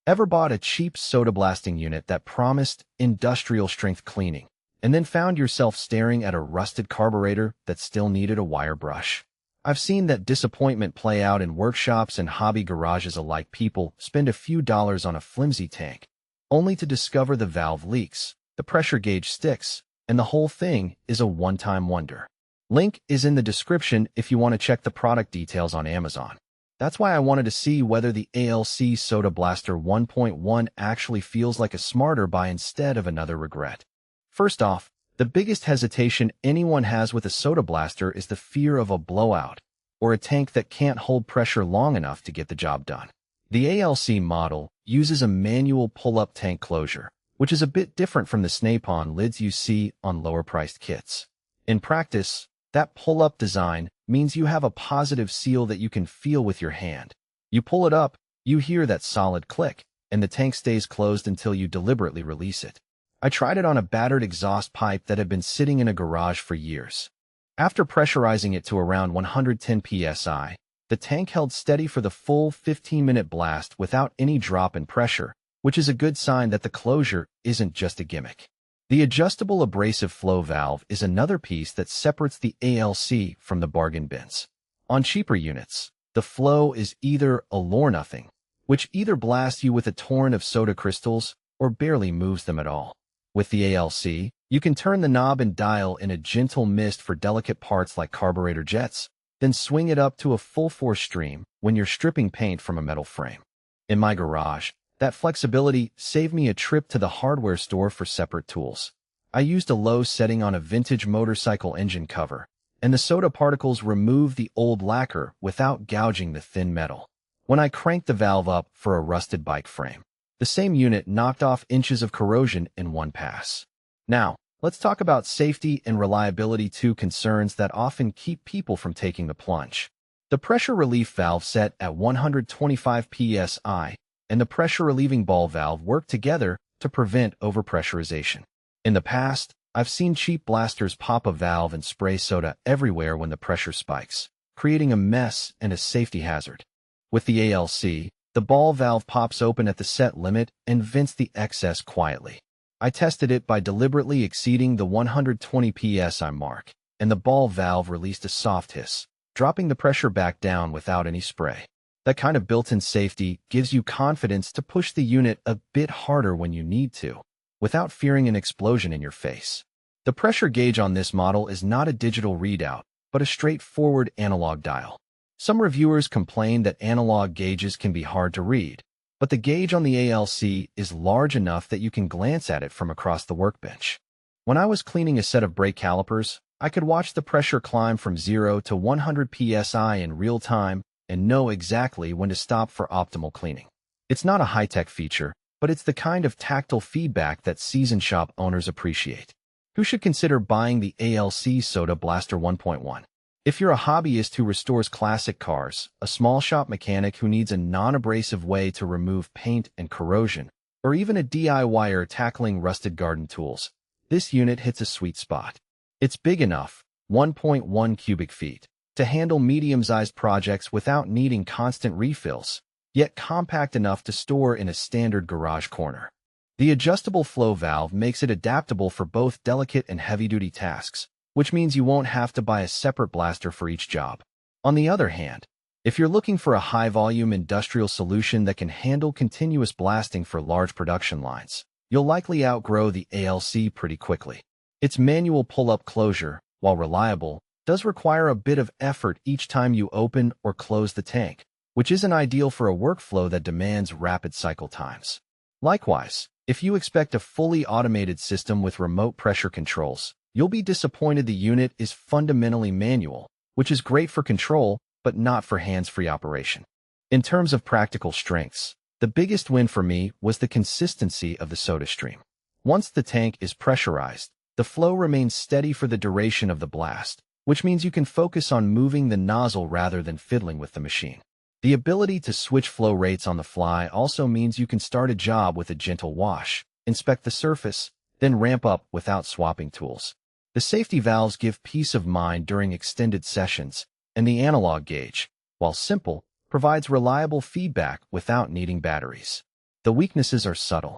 Ever bought a cheap soda blasting unit that promised industrial strength cleaning, and then found yourself staring at a rusted carburetor that still needed a wire brush? I've seen that disappointment play out in workshops and hobby garages alike. People spend a few dollars on a flimsy tank, only to discover the valve leaks, the pressure gauge sticks, and the whole thing is a one-time wonder. Link is in the description if you want to check the product details on Amazon. That's why I wanted to see whether the ALC Soda Blaster 1.1 actually feels like a smarter buy instead of another regret. First off, the biggest hesitation anyone has with a soda blaster is the fear of a blowout, or a tank that can't hold pressure long enough to get the job done. The ALC model uses a manual pull-up tank closure, which is a bit different from the snap-on lids you see on lower-priced kits. In practice, that pull-up design means you have a positive seal that you can feel with your hand. You pull it up, you hear that solid click, and the tank stays closed until you deliberately release it. I tried it on a battered exhaust pipe that had been sitting in a garage for years. After pressurizing it to around 110 psi, the tank held steady for the full 15-minute blast without any drop in pressure, which is a good sign that the closure isn't just a gimmick. The adjustable abrasive flow valve is another piece that separates the ALC from the bargain bins. On cheaper units, the flow is either all or nothing, which either blasts you with a torrent of soda crystals or barely moves them at all. With the ALC, you can turn the knob and dial in a gentle mist for delicate parts like carburetor jets, then swing it up to a full-force stream when you're stripping paint from a metal frame. In my garage, that flexibility saved me a trip to the hardware store for separate tools. I used a low setting on a vintage motorcycle engine cover, and the soda particles removed the old lacquer without gouging the thin metal. When I cranked the valve up for a rusted bike frame, the same unit knocked off inches of corrosion in one pass. Now, let's talk about safety and reliability, two concerns that often keep people from taking the plunge. The pressure relief valve set at 125 psi and the pressure-relieving ball valve work together to prevent overpressurization. In the past, I've seen cheap blasters pop a valve and spray soda everywhere when the pressure spikes, creating a mess and a safety hazard. With the ALC, the ball valve pops open at the set limit and vents the excess quietly. I tested it by deliberately exceeding the 120 psi mark, and the ball valve released a soft hiss, dropping the pressure back down without any spray. That kind of built-in safety gives you confidence to push the unit a bit harder when you need to, without fearing an explosion in your face. The pressure gauge on this model is not a digital readout, but a straightforward analog dial. Some reviewers complain that analog gauges can be hard to read, but the gauge on the ALC is large enough that you can glance at it from across the workbench. When I was cleaning a set of brake calipers, I could watch the pressure climb from 0 to 100 psi in real time and know exactly when to stop for optimal cleaning. It's not a high-tech feature, but it's the kind of tactile feedback that seasoned shop owners appreciate. Who should consider buying the ALC Soda Blaster 1.1? If you're a hobbyist who restores classic cars, a small shop mechanic who needs a non-abrasive way to remove paint and corrosion, or even a DIYer tackling rusted garden tools, this unit hits a sweet spot. It's big enough, 1.1 cubic feet, to handle medium-sized projects without needing constant refills, yet compact enough to store in a standard garage corner. The adjustable flow valve makes it adaptable for both delicate and heavy-duty tasks, which means you won't have to buy a separate blaster for each job. On the other hand, if you're looking for a high-volume industrial solution that can handle continuous blasting for large production lines, you'll likely outgrow the ALC pretty quickly. Its manual pull-up closure, while reliable, does require a bit of effort each time you open or close the tank, which isn't ideal for a workflow that demands rapid cycle times. Likewise, if you expect a fully automated system with remote pressure controls, you'll be disappointed. The unit is fundamentally manual, which is great for control, but not for hands-free operation. In terms of practical strengths, the biggest win for me was the consistency of the soda stream. Once the tank is pressurized, the flow remains steady for the duration of the blast, which means you can focus on moving the nozzle rather than fiddling with the machine. The ability to switch flow rates on the fly also means you can start a job with a gentle wash, inspect the surface, then ramp up without swapping tools. The safety valves give peace of mind during extended sessions, and the analog gauge, while simple, provides reliable feedback without needing batteries. The weaknesses are subtle.